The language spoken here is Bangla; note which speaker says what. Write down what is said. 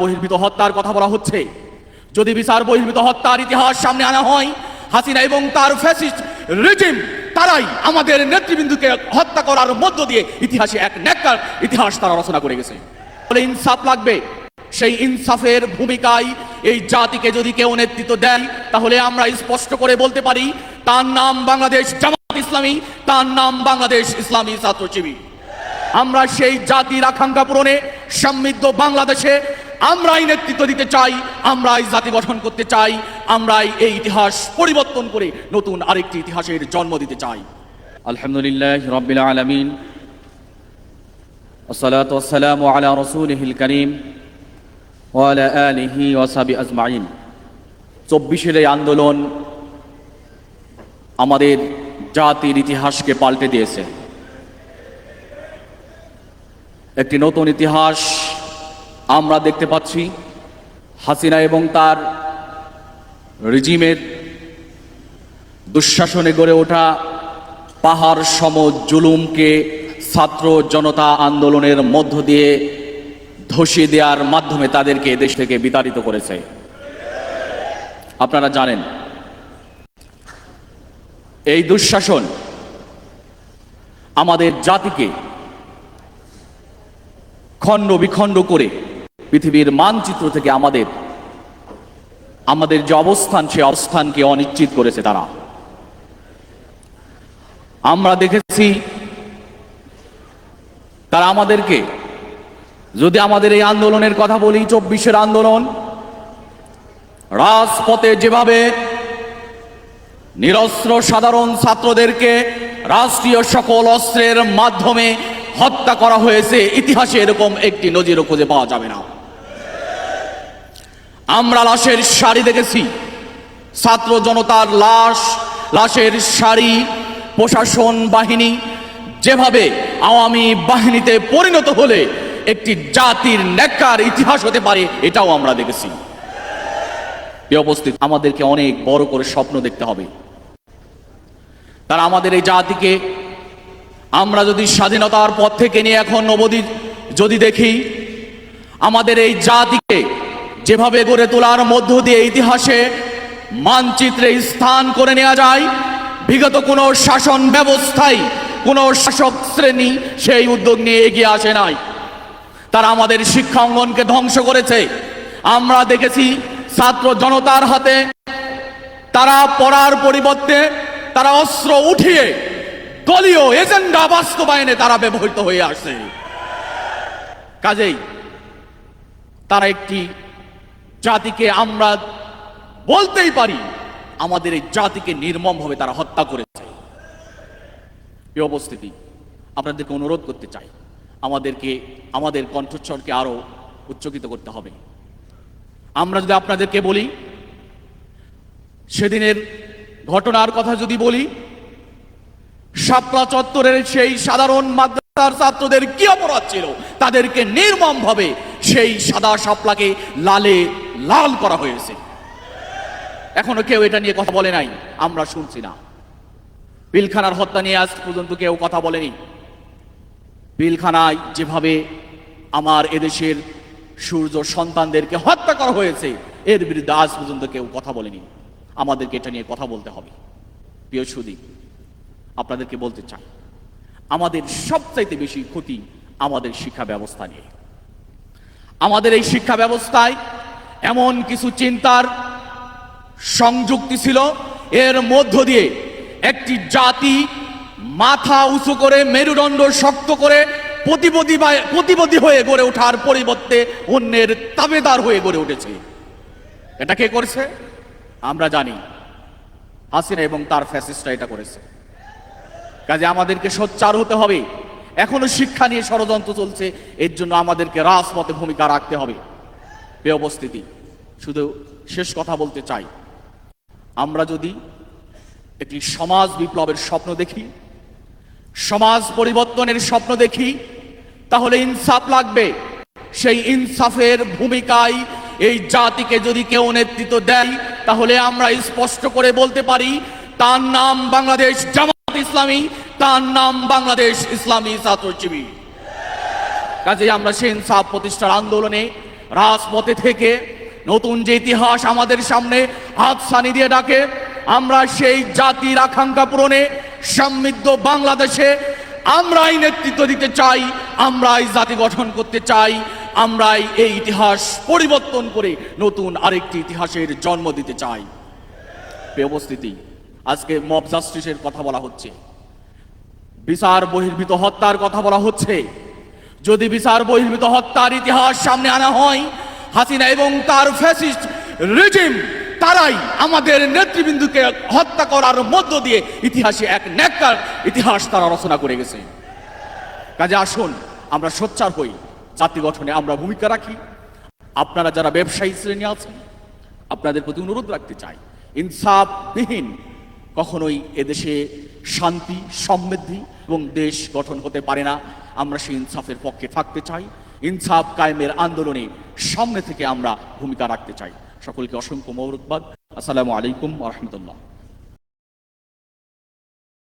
Speaker 1: বহির্ভূত হত্যার কথা বলা হচ্ছে। যদি বিচার বহির্ভূত হত্যার ইতিহাস সামনে আনা হয়, হাসিনা এবং তার ফ্যাসিস্ট রেজিম তারাই আমাদের নেতৃবৃন্দকে হত্যা করার মধ্য দিয়ে ইতিহাসে এক ন্যাক্কার ইতিহাস তারা রচনা করে গেছে। বলে ইনসাফ লাগবে। সেই ইনসাফের ভূমিকায় এই জাতিকে যদি কেউ নেতৃত্ব দেয়, তাহলে আমরা স্পষ্ট করে বলতে পারি তার নাম বাংলাদেশ জামাত ইসলামী, তার নাম বাংলাদেশ ইসলামী ছাত্র শিবির। আমরা সেই জাতির আকাঙ্ক্ষা পূরণে সমৃদ্ধ বাংলাদেশে আমরাই নেতৃত্ব দিতে চাই, আমরাই জাতি গঠন করতে চাই, আমরাই এই ইতিহাস পরিবর্তন করে নতুন আরেকটি ইতিহাসের জন্ম দিতে চাই।
Speaker 2: আলহামদুলিল্লাহ রাব্বিল আলামিন, আসসালাতু ওয়াসসালামু আলা রাসূলিহিল কারীম ওয়া আলা আলিহি ওয়া সাহবিহি আজমাইন। 24-এর এই আন্দোলন আমাদের জাতির ইতিহাসকে পাল্টে দিয়েছে। একটি নতুন ইতিহাস আমরা দেখতে পাচ্ছি। হাসিনা এবং তার রেজিমের দুঃশাসনে গড়ে ওঠা পাহাড় সম জুলুমকে ছাত্র জনতা আন্দোলনের মধ্য দিয়ে ধসিয়ে দেওয়ার মাধ্যমে তাদেরকে দেশ থেকে বিতাড়িত করেছে। আপনারা জানেন, এই দুঃশাসন আমাদের জাতিকে খণ্ড বিখণ্ড করে পৃথিবীর মানচিত্র থেকে আমাদের যে অবস্থান, সে অবস্থানকে অনিশ্চিত করেছে তারা। আমরা দেখেছি তারা আমাদেরকে, যদি আমাদের এই আন্দোলনের কথা বলি, 24-এর আন্দোলন, রাজপথে যেভাবে নিরস্ত্র সাধারণ ছাত্রদেরকে রাষ্ট্রীয় সকল অস্ত্রের মাধ্যমে হত্যা করা হয়েছে, ইতিহাসে এরকম একটি নজিরও খুঁজে পাওয়া যাবে না। আমরা লাশের সারি দেখেছি, ছাত্র জনতার লাশের সারি। প্রশাসন বাহিনী যেভাবে আওয়ামী বাহিনীতে পরিণত হলে একটি জাতির ন্যাক্কার ইতিহাস হতে পারে, এটাও আমরা দেখেছি। এই অবস্থিত আমাদেরকে অনেক বড় করে স্বপ্ন দেখতে হবে। তারা আমাদের এই জাতিকে, আমরা যদি স্বাধীনতার পর থেকে নিয়ে এখন অবধি যদি দেখি, আমাদের এই জাতিকে যেভাবে গড়ে তোলার মধ্য দিয়ে ইতিহাসে মানচিত্রে স্থান করে নেওয়া যায়, বিগত কোনো শাসন ব্যবস্থায় কোনো শাসক শ্রেণী সেই উদ্যোগ নিয়ে এগিয়ে আসে নাই। তারা আমাদের শিক্ষা অঙ্গনকে ধ্বংস করেছে। আমরা দেখেছি ছাত্র জনতার হাতে তারা পড়ার পরিবর্তে তারা অস্ত্র উঠিয়ে দলীয় এজেন্ডা বাস্তবায়নে তারা ব্যবহৃত হয়ে আসছে। কাজেই তারা একটি জাতিকে, আমরা বলতেই পারি আমাদের এই জাতিকে নির্মমভাবে তারা হত্যা করেছে। এই উপস্থিতি আপনাদেরকে অনুরোধ করতে চাই, আমাদের কণ্ঠস্বরকে আরো উচ্চকিত করতে হবে। আমরা যদি আপনাদেরকে বলি, সেদিনের ঘটনার কথা যদি বলি, শাপলা চত্বরের সেই সাধারণ মাদ্রাসার ছাত্রদের কি অপরাধ ছিল, তাদেরকে নির্মমভাবে সেই সাদা শাপলাকে লালে লাল করা হয়েছে। এখনো কেউ এটা নিয়ে কথা বলে নাই, আমরা শুনছি না। পিলখানার হত্যা নিয়ে আজ পর্যন্ত কেউ কথা বলেনি। পিলখানায় যেভাবে আমার এদেশের সূর্য সন্তানদেরকে হত্যা করা হয়েছে, এর বিরুদ্ধে আজ পর্যন্ত কেউ কথা বলেনি। আমাদেরকে এটা নিয়ে কথা বলতে হবে। প্রিয় সুধী, আপনাদেরকে বলতে চাই, আমাদের সবচাইতে বেশি ক্ষতি আমাদের শিক্ষা ব্যবস্থা নিয়ে। আমাদের এই শিক্ষা ব্যবস্থায় এমন কিছু চিন্তার সংযুক্তি ছিল, এর মধ্য দিয়ে একটি জাতি মাথা উঁচু করে, মেরুদণ্ড শক্ত করে প্রতিবাদী হয়ে গড়ে ওঠার পরিবর্তে অন্যের তাবেদার হয়ে গড়ে উঠেছে। এটা কে করেছে? আমরা জানি, হাসিনা এবং তার ফ্যাসিস্টরা এটা করেছে। কাজে আমাদেরকে সোচ্চার হতে হবে। এখনো শিক্ষা নিয়ে ষড়যন্ত্র চলছে, এর জন্য আমাদেরকে রাজপথে ভূমিকা রাখতে হবে। এই উপস্থিতি, শুধু শেষ কথা বলতে চাই, আমরা যদি একটি সমাজ বিপ্লবের স্বপ্ন দেখি, সমাজ পরিবর্তনের স্বপ্ন দেখি, তাহলে ইনসাফ লাগবে। সেই ইনসাফের ভূমিকায় এই জাতিকে যদি কেউ নেতৃত্ব দেয়, তাহলে আমরা স্পষ্ট করে বলতে পারি তার নাম বাংলাদেশ জামাত ইসলামী, তার নাম বাংলাদেশ ইসলামী ছাত্র শিবির। কাজে আমরা সেই ইনসাফ প্রতিষ্ঠার আন্দোলনে
Speaker 1: রাজপথে থেকে নতুন যে ইতিহাস আমাদের সামনে হাতছানি দিয়ে ডাকে, আমরা সেই জাতির আকাঙ্ক্ষা পূরণে সমৃদ্ধ বাংলাদেশে আমরাই নেতৃত্ব দিতে চাই, আমরাই জাতি গঠন করতে চাই, আমরাই এই ইতিহাস পরিবর্তন করে নতুন আরেকটি ইতিহাসের জন্ম দিতে চাই। প্রিয় উপস্থিতি, আজকে মব জাস্টিসের কথা বলা হচ্ছে, বিচার বহির্ভূত হত্যার কথা বলা হচ্ছে। যদি বিচার বহির্ভূত হত্যার ইতিহাস সামনে আনা হয়, হাসিনা এবং তার ফ্যাসিস্ট রেজিম তারাই আমাদের নেতৃবৃন্দকে হত্যা করার মধ্য দিয়ে ইতিহাসে এক ন্যাক্কার ইতিহাস তারা রচনা করে গেছে। কাজে আসুন আমরা সোচ্চার হই, জাতি গঠনে আমরা ভূমিকা রাখি। আপনারা যারা ব্যবসায়ী শ্রেণী আছেন, আপনাদের প্রতি অনুরোধ রাখতে চাই, ইনসাফবিহীন কখনোই এদেশে শান্তি, সমৃদ্ধি এবং দেশ গঠন হতে পারে না। আমরা সেই ইনসাফের পক্ষে থাকতে চাই, ইনসাফ কায়েমের আন্দোলনে সামনে থেকে আমরা ভূমিকা রাখতে চাই। সকলকে অসংখ্য মোবারকবাদ। আসসালামু আলাইকুম ওয়া রাহমাতুল্লাহ।